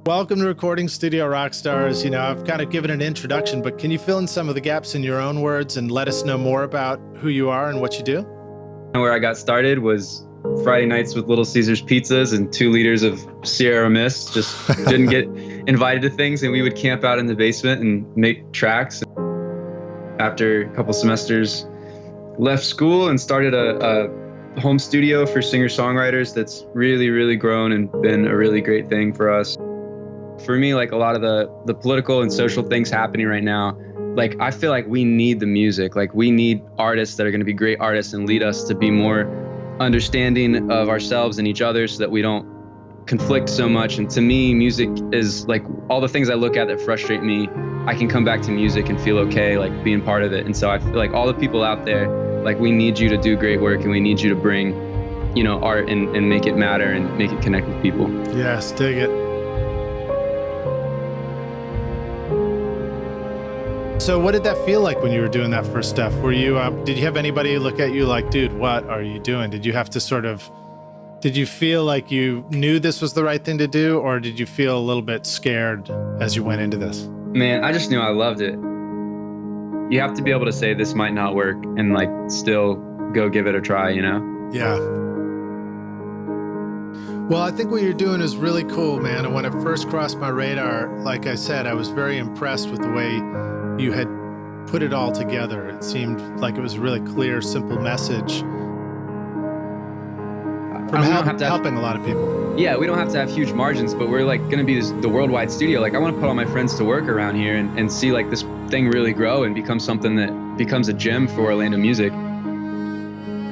Welcome to Recording Studio Rockstars. I've kind of given an introduction, but can you fill in some of the gaps in your own words and let us know more about who you are and what you do? Where I got started was Friday nights with Little Caesars pizzas and 2 liters of Sierra Mist. Just didn't get invited to things, and we would camp out in the basement and make tracks. After a couple semesters, left school and started a home studio for singer-songwriters that's really grown and been a really great thing for us. For me, like a lot of the political and social things happening right now, like I feel like we need the music. Like we need artists that are going to be great artists and lead us to be more understanding of ourselves and each other so that we don't conflict so much. And to me, music is like all the things I look at that frustrate me, I can come back to music and feel okay, like being part of it. And so I feel like all the people out there, like we need you to do great work and we need you to bring, art and make it matter and make it connect with people. Yes, dig it. So what did that feel like when you were doing that first stuff? Were you, did you have anybody look at you like, dude, what are you doing? Did you have to did you feel like you knew this was the right thing to do? Or did you feel a little bit scared as you went into this? Man, I just knew I loved it. You have to be able to say this might not work and like still go give it a try, Yeah. Well, I think what you're doing is really cool, man. And when it first crossed my radar, like I said, I was very impressed with the way you had put it all together. It seemed like it was a really clear, simple message from helping a lot of people. Yeah, we don't have to have huge margins, but we're like going to be the worldwide studio. Like I want to put all my friends to work around here and see like this thing really grow and become something that becomes a gem for Orlando music.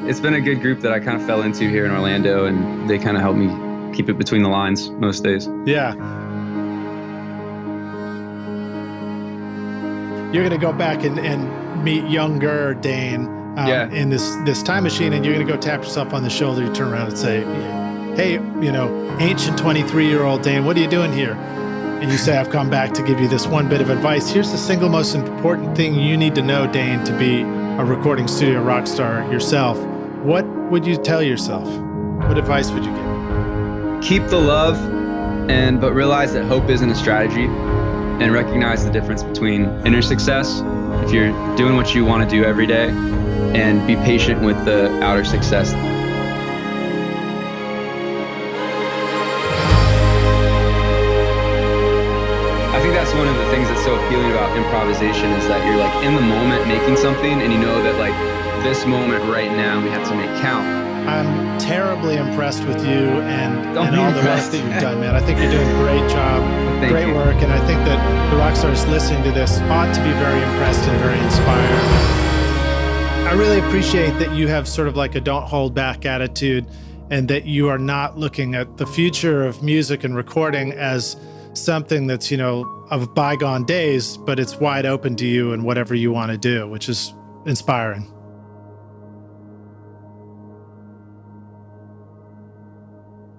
It's been a good group that I kind of fell into here in Orlando, and they kind of helped me keep it between the lines most days. Yeah. You're going to go back and meet younger Dane in this time machine, and you're going to go tap yourself on the shoulder. You turn around and say, hey, ancient 23-year-old Dane, what are you doing here? And you say, I've come back to give you this one bit of advice. Here's the single most important thing you need to know, Dane, to be a recording studio rock star yourself. What would you tell yourself? What advice would you give? Keep the love, but realize that hope isn't a strategy. And recognize the difference between inner success, if you're doing what you want to do every day, and be patient with the outer success. I think that's one of the things that's so appealing about improvisation is that you're like in the moment making something and you know that like this moment right now we have to make count. I'm terribly impressed with you and all the work that you've done, man. I think you're doing a great job, great work, and I think that the rock stars listening to this ought to be very impressed and very inspired. I really appreciate that you have sort of like a don't hold back attitude and that you are not looking at the future of music and recording as something that's, of bygone days, but it's wide open to you and whatever you want to do, which is inspiring.